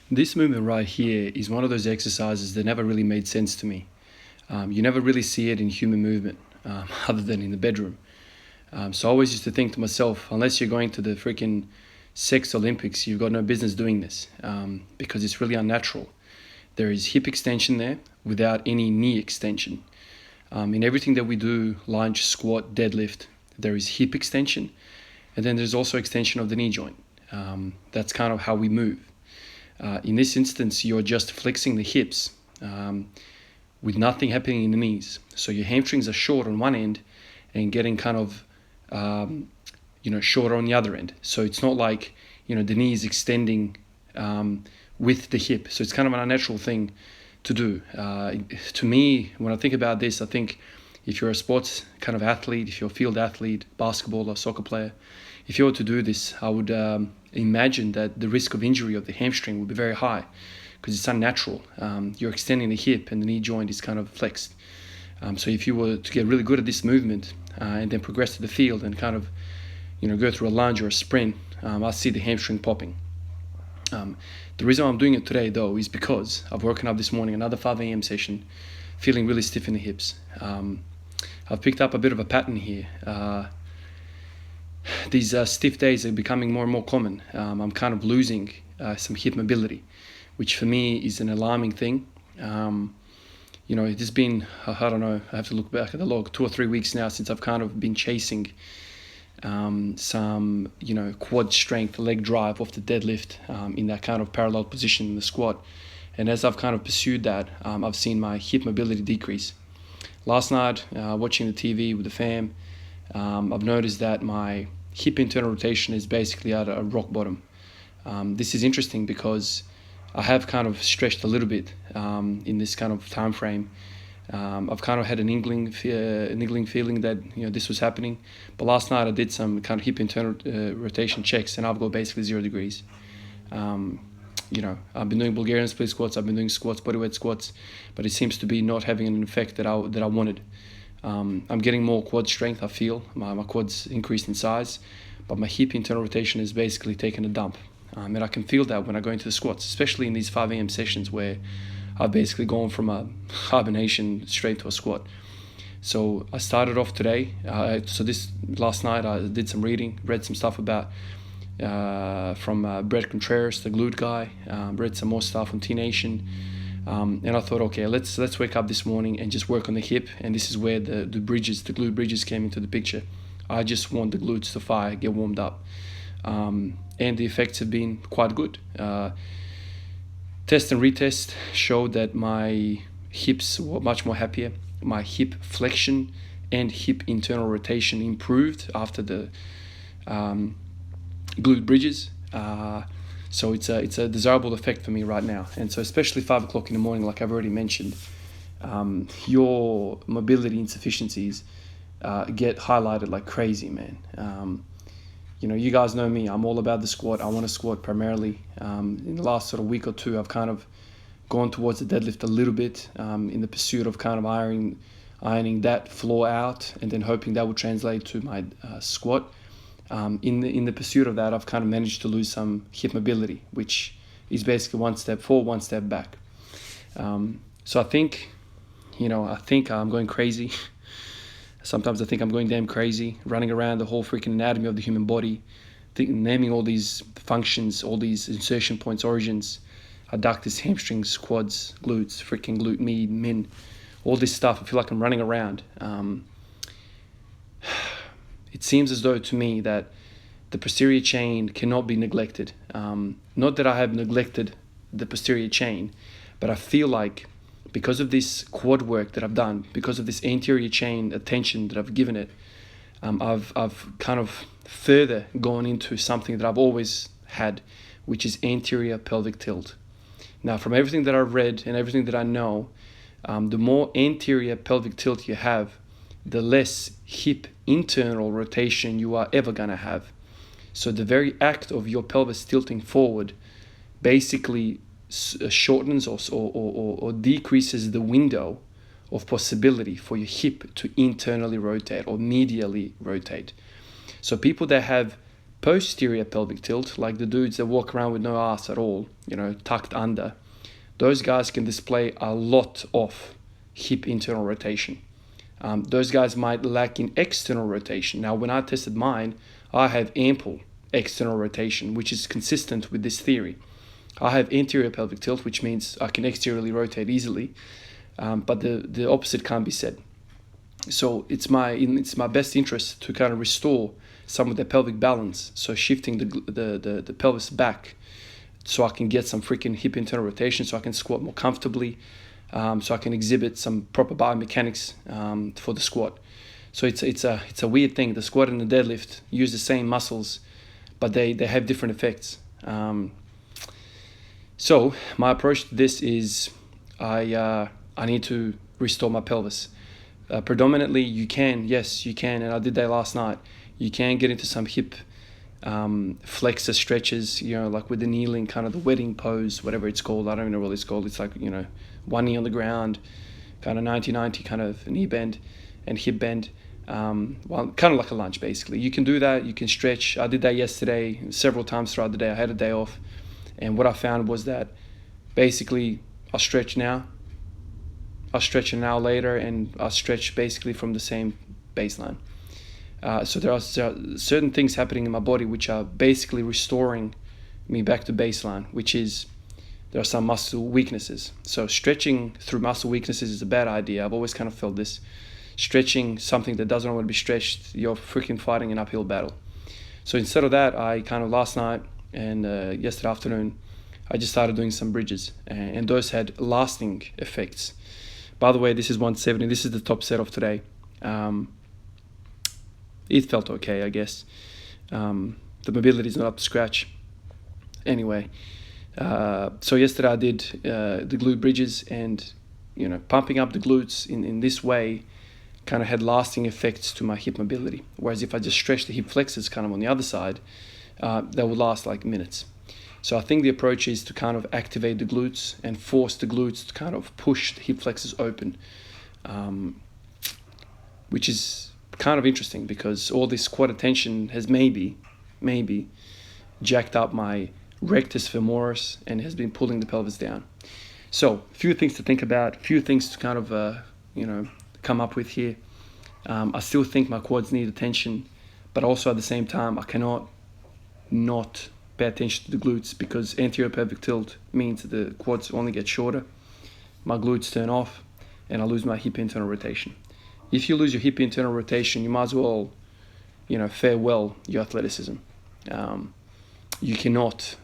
This movement right here is one of those exercises that never really made sense to me. You never really see it in human movement, other than in the bedroom. So I always used to think to myself, unless you're going to the freaking sex Olympics, you've got no business doing this, because it's really unnatural. There is hip extension there without any knee extension. In everything that we do, lunge, squat, deadlift, there is hip extension, and then there's also extension of the knee joint. That's kind of how we move. In this instance, you're just flexing the hips with nothing happening in the knees. So your hamstrings are short on one end and getting kind of shorter on the other end. So it's not like the knee is extending with the hip. So it's kind of an unnatural thing to do. To me, when I think about this, I think if you're a sports kind of athlete, if you're a field athlete, basketball or soccer player, if you were to do this, I would imagine that the risk of injury of the hamstring would be very high because it's unnatural. You're extending the hip and the knee joint is kind of flexed. So if you were to get really good at this movement and then progress to the field and kind of go through a lunge or a sprint, I see the hamstring popping. The reason I'm doing it today though is because I've woken up this morning, another 5 a.m. session, feeling really stiff in the hips. I've picked up a bit of a pattern here. These stiff days are becoming more and more common. I'm kind of losing some hip mobility, which for me is an alarming thing. It has been, I don't know, I have to look back at the log, 2 or 3 weeks now since I've kind of been chasing some, quad strength, leg drive off the deadlift in that kind of parallel position in the squat. And as I've kind of pursued that, I've seen my hip mobility decrease. Last night, watching the TV with the fam, I've noticed that my hip internal rotation is basically at a rock bottom. This is interesting because I have kind of stretched a little bit in this kind of time frame. I've kind of had a niggling feeling that this was happening, but last night I did some kind of hip internal rotation checks, and I've got basically 0 degrees. I've been doing Bulgarian split squats, I've been doing squats, bodyweight squats, but it seems to be not having an effect that I wanted. I'm getting more quad strength, I feel. My quads increased in size, but my hip internal rotation is basically taking a dump. And I can feel that when I go into the squats, especially in these 5 a.m. sessions where I've basically gone from a hibernation straight to a squat. So I started off today. Last night I did some reading, read some stuff about from Brett Contreras, the glute guy, read some more stuff on T-Nation. And I thought, okay, let's wake up this morning and just work on the hip. And this is where the glute bridges came into the picture. I just want the glutes to fire, get warmed up. And the effects have been quite good. Test and retest showed that my hips were much more happier. My hip flexion and hip internal rotation improved after the glute bridges. So it's a desirable effect for me right now. And so especially 5 o'clock in the morning, like I've already mentioned, your mobility insufficiencies get highlighted like crazy, man. You guys know me. I'm all about the squat. I want to squat primarily. In the last sort of week or two, I've kind of gone towards the deadlift a little bit in the pursuit of kind of ironing that floor out and then hoping that would translate to my squat. In the pursuit of that, I've kind of managed to lose some hip mobility, which is basically 1 step forward, 1 step back. So I think I'm going crazy. Sometimes I think I'm going damn crazy, running around the whole freaking anatomy of the human body, naming all these functions, all these insertion points, origins, adductors, hamstrings, quads, glutes, freaking glute med, min, all this stuff. I feel like I'm running around. It seems as though to me that the posterior chain cannot be neglected. Not that I have neglected the posterior chain, but I feel like because of this quad work that I've done, because of this anterior chain attention that I've given it, I've kind of further gone into something that I've always had, which is anterior pelvic tilt. Now, from everything that I've read and everything that I know, the more anterior pelvic tilt you have, the less hip internal rotation you are ever going to have. So the very act of your pelvis tilting forward basically shortens or decreases the window of possibility for your hip to internally rotate or medially rotate. So people that have Posterior pelvic tilt, like the dudes that walk around with no ass at all, tucked under, those guys can display a lot of hip internal rotation. Those guys might lack in external rotation. Now, when I tested mine, I have ample external rotation, which is consistent with this theory. I have anterior pelvic tilt, which means I can exteriorly rotate easily, but the opposite can't be said. So it's my best interest to kind of restore some of the pelvic balance, so shifting the pelvis back, so I can get some freaking hip internal rotation, so I can squat more comfortably, so I can exhibit some proper biomechanics for the squat. So it's a weird thing. The squat and the deadlift use the same muscles, but they have different effects. So my approach to this is I need to restore my pelvis. Predominantly, you can, and I did that last night. You can get into some hip flexor stretches, like with the kneeling, kind of the wedding pose, whatever it's called. I don't even know what it's called. It's like, one knee on the ground, kind of 90-90 kind of knee bend and hip bend. Well, kind of like a lunge, basically. You can do that. You can stretch. I did that yesterday several times throughout the day. I had a day off. And what I found was that basically I'll stretch now, I'll stretch an hour later, and I'll stretch basically from the same baseline. So there are certain things happening in my body which are basically restoring me back to baseline, which is there are some muscle weaknesses. So stretching through muscle weaknesses is a bad idea. I've always kind of felt this. Stretching something that doesn't want to be stretched, you're freaking fighting an uphill battle. So instead of that, I kind of last night and yesterday afternoon, I just started doing some bridges, and those had lasting effects. By the way, this is 170. This is the top set of today. It felt okay, I guess. The mobility is not up to scratch. Anyway, so yesterday I did the glute bridges, and pumping up the glutes in this way kind of had lasting effects to my hip mobility. Whereas if I just stretch the hip flexors kind of on the other side, that would last like minutes. So I think the approach is to kind of activate the glutes and force the glutes to kind of push the hip flexors open, which is kind of interesting because all this quad attention has maybe jacked up my rectus femoris and has been pulling the pelvis down. So a few things to think about, a few things to kind of come up with here. I still think my quads need attention, but also at the same time I cannot not pay attention to the glutes, because anterior pelvic tilt means the quads only get shorter, my glutes turn off, and I lose my hip internal rotation. If you lose your hip internal rotation, you might as well, farewell your athleticism. You cannot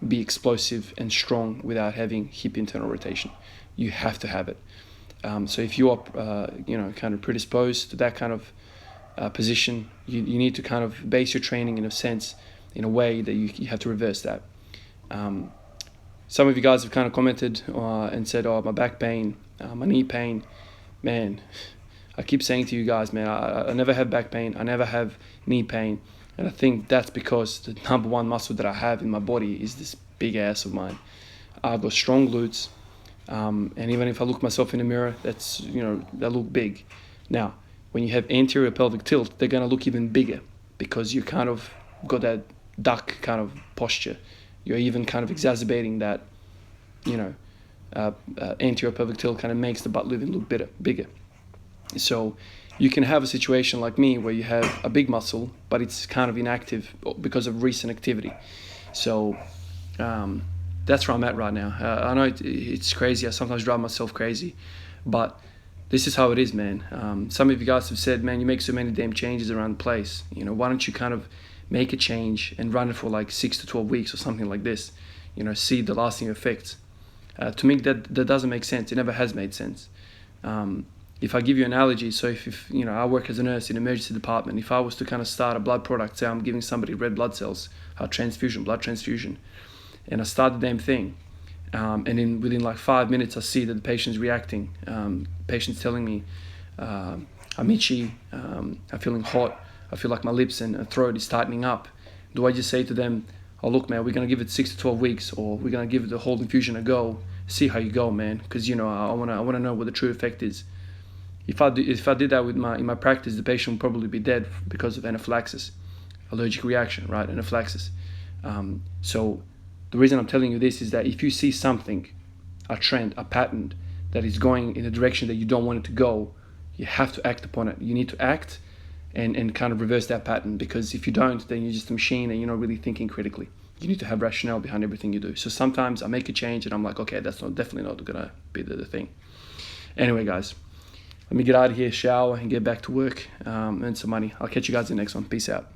be explosive and strong without having hip internal rotation. You have to have it. So if you are, kind of predisposed to that kind of position, you need to kind of base your training in a way that you have to reverse that. Some of you guys have kind of commented and said, oh, my back pain, my knee pain. Man, I keep saying to you guys, man, I never have back pain. I never have knee pain. And I think that's because the number one muscle that I have in my body is this big ass of mine. I've got strong glutes. And even if I look myself in the mirror, they look big. Now, when you have anterior pelvic tilt, they're going to look even bigger because you kind of got that duck kind of posture. You're even kind of exacerbating that, anterior pelvic tilt kind of makes the butt even look bigger. So you can have a situation like me where you have a big muscle, but it's kind of inactive because of recent activity. So that's where I'm at right now. I know it's crazy. I sometimes drive myself crazy, but this is how it is, man. Some of you guys have said, man, you make so many damn changes around the place. Why don't you kind of make a change and run it for like 6 to 12 weeks or something like this? See the lasting effects. To me, that doesn't make sense. It never has made sense. If I give you an analogy, so if I work as a nurse in an emergency department, if I was to kind of start a blood product, say I'm giving somebody red blood cells, blood transfusion, and I start the damn thing, and then within like 5 minutes I see that the patient's reacting. Patient's telling me, I'm itchy, I'm feeling hot, I feel like my lips and throat is tightening up. Do I just say to them, oh look man, we're going to give it 6 to 12 weeks, or we're going to give the whole infusion a go, see how you go, man, because I want to know what the true effect is. If I did that in my practice, the patient would probably be dead because of anaphylaxis. allergic reaction, right? Anaphylaxis. So the reason I'm telling you this is that if you see something, a trend, a pattern that is going in a direction that you don't want it to go, you have to act upon it. You need to act and kind of reverse that pattern, because if you don't, then you're just a machine and you're not really thinking critically. You need to have rationale behind everything you do. So sometimes I make a change and I'm like, okay, that's definitely not gonna be the thing. Anyway, guys, let me get out of here, shower, and get back to work, earn some money. I'll catch you guys in the next one. Peace out.